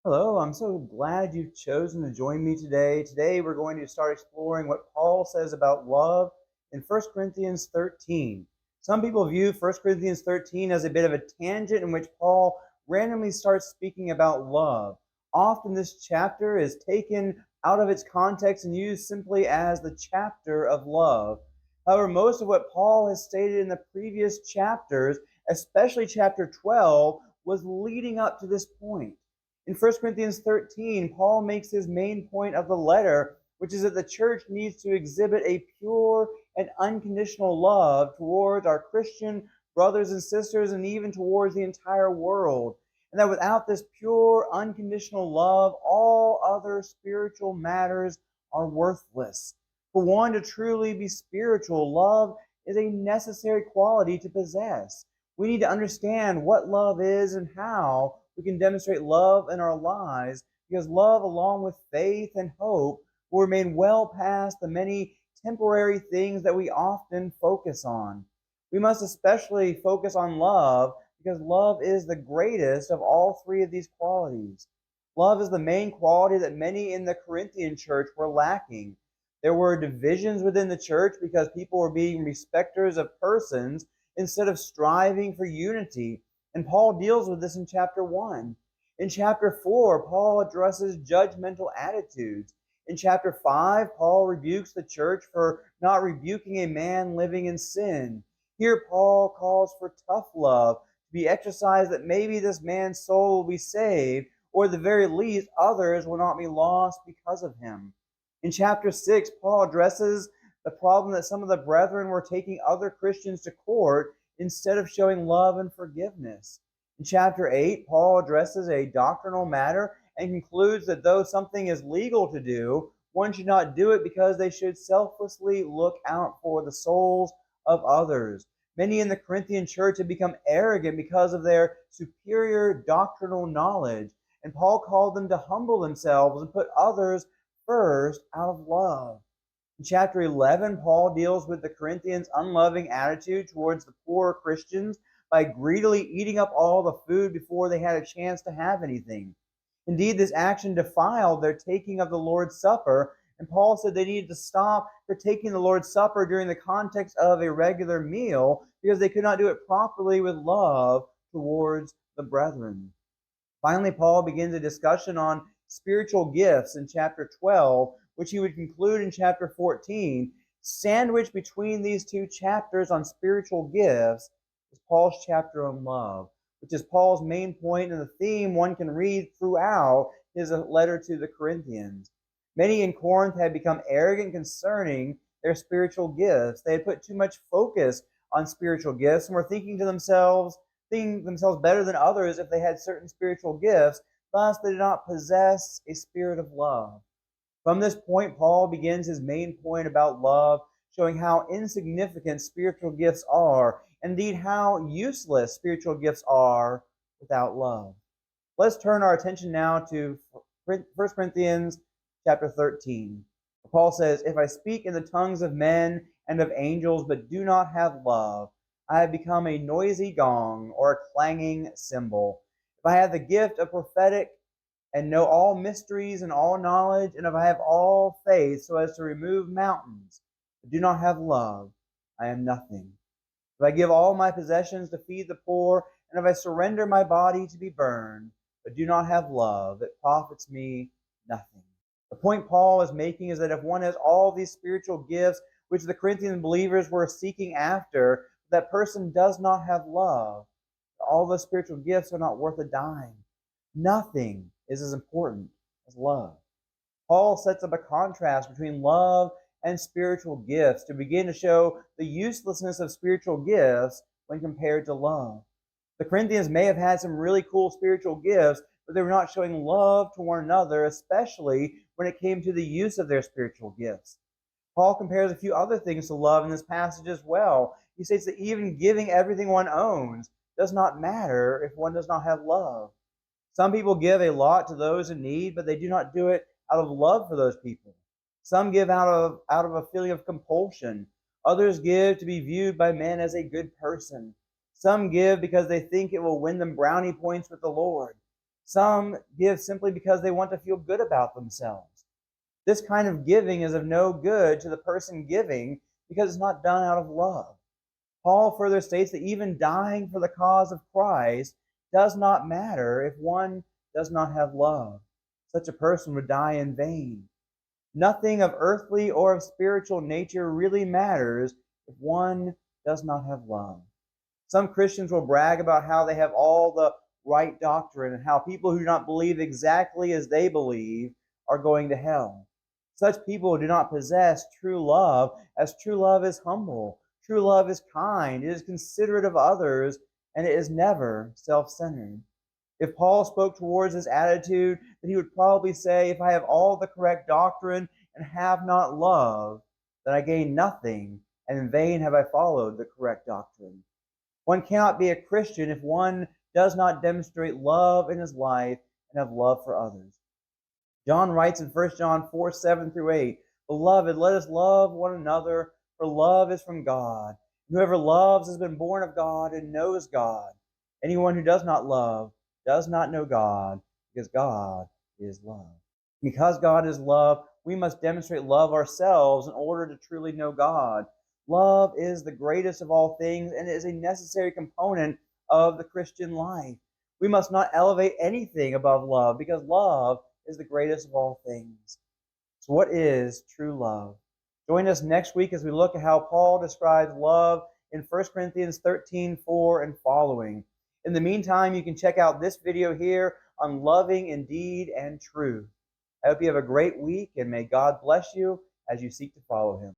Hello, I'm so glad you've chosen to join me today. Today we're going to start exploring what Paul says about love in 1 Corinthians 13. Some people view 1 Corinthians 13 as a bit of a tangent in which Paul randomly starts speaking about love. Often this chapter is taken out of its context and used simply as the chapter of love. However, most of what Paul has stated in the previous chapters, especially chapter 12, was leading up to this point. In 1 Corinthians 13, Paul makes his main point of the letter, which is that the church needs to exhibit a pure and unconditional love towards our Christian brothers and sisters and even towards the entire world. And that without this pure, unconditional love, all other spiritual matters are worthless. For one to truly be spiritual, love is a necessary quality to possess. We need to understand what love is and how we can demonstrate love in our lives, because love, along with faith and hope, will remain well past the many temporary things that we often focus on. We must especially focus on love because love is the greatest of all three of these qualities. Love is the main quality that many in the Corinthian church were lacking. There were divisions within the church because people were being respecters of persons instead of striving for unity. And Paul deals with this in chapter 1. In chapter 4, Paul addresses judgmental attitudes. In chapter 5, Paul rebukes the church for not rebuking a man living in sin. Here, Paul calls for tough love to be exercised that maybe this man's soul will be saved, or at the very least, others will not be lost because of him. In chapter 6, Paul addresses the problem that some of the brethren were taking other Christians to court instead of showing love and forgiveness. In chapter 8, Paul addresses a doctrinal matter and concludes that though something is legal to do, one should not do it because they should selflessly look out for the souls of others. Many in the Corinthian church have become arrogant because of their superior doctrinal knowledge, and Paul called them to humble themselves and put others first out of love. In chapter 11, Paul deals with the Corinthians' unloving attitude towards the poor Christians by greedily eating up all the food before they had a chance to have anything. Indeed, this action defiled their taking of the Lord's Supper, and Paul said they needed to stop partaking the Lord's Supper during the context of a regular meal because they could not do it properly with love towards the brethren. Finally, Paul begins a discussion on spiritual gifts in chapter 12, which he would conclude in chapter 14. Sandwiched between these two chapters on spiritual gifts is Paul's chapter on love, which is Paul's main point and the theme one can read throughout his letter to the Corinthians. Many in Corinth had become arrogant concerning their spiritual gifts. They had put too much focus on spiritual gifts and were thinking themselves better than others if they had certain spiritual gifts. Thus, they did not possess a spirit of love. From this point, Paul begins his main point about love, showing how insignificant spiritual gifts are, indeed, how useless spiritual gifts are without love. Let's turn our attention now to 1 Corinthians chapter 13. Paul says, "If I speak in the tongues of men and of angels, but do not have love, I have become a noisy gong or a clanging cymbal. If I have the gift of prophetic and know all mysteries and all knowledge, and if I have all faith so as to remove mountains, but do not have love, I am nothing. If I give all my possessions to feed the poor, and if I surrender my body to be burned, but do not have love, it profits me nothing." The point Paul is making is that if one has all these spiritual gifts which the Corinthian believers were seeking after, that person does not have love, all the spiritual gifts are not worth a dime. Nothing is as important as love. Paul sets up a contrast between love and spiritual gifts to begin to show the uselessness of spiritual gifts when compared to love. The Corinthians may have had some really cool spiritual gifts, but they were not showing love to one another, especially when it came to the use of their spiritual gifts. Paul compares a few other things to love in this passage as well. He states that even giving everything one owns does not matter if one does not have love. Some people give a lot to those in need, but they do not do it out of love for those people. Some give out of a feeling of compulsion. Others give to be viewed by men as a good person. Some give because they think it will win them brownie points with the Lord. Some give simply because they want to feel good about themselves. This kind of giving is of no good to the person giving because it's not done out of love. Paul further states that even dying for the cause of Christ does not matter if one does not have love. Such a person would die in vain. Nothing of earthly or of spiritual nature really matters if one does not have love. Some Christians will brag about how they have all the right doctrine and how people who do not believe exactly as they believe are going to hell. Such people do not possess true love, as true love is humble. True love is kind, it is considerate of others, and it is never self-centered. If Paul spoke towards this attitude, then he would probably say, if I have all the correct doctrine and have not love, then I gain nothing, and in vain have I followed the correct doctrine. One cannot be a Christian if one does not demonstrate love in his life and have love for others. John writes in 1 John 4:7-8, Beloved, let us love one another, for love is from God. Whoever loves has been born of God and knows God. Anyone who does not love does not know God, because God is love. Because God is love, we must demonstrate love ourselves in order to truly know God. Love is the greatest of all things, and it is a necessary component of the Christian life. We must not elevate anything above love, because love is the greatest of all things. So what is true love? Join us next week as we look at how Paul describes love in 1 Corinthians 13:4 and following. In the meantime, you can check out this video here on loving in deed and truth. I hope you have a great week, and may God bless you as you seek to follow him.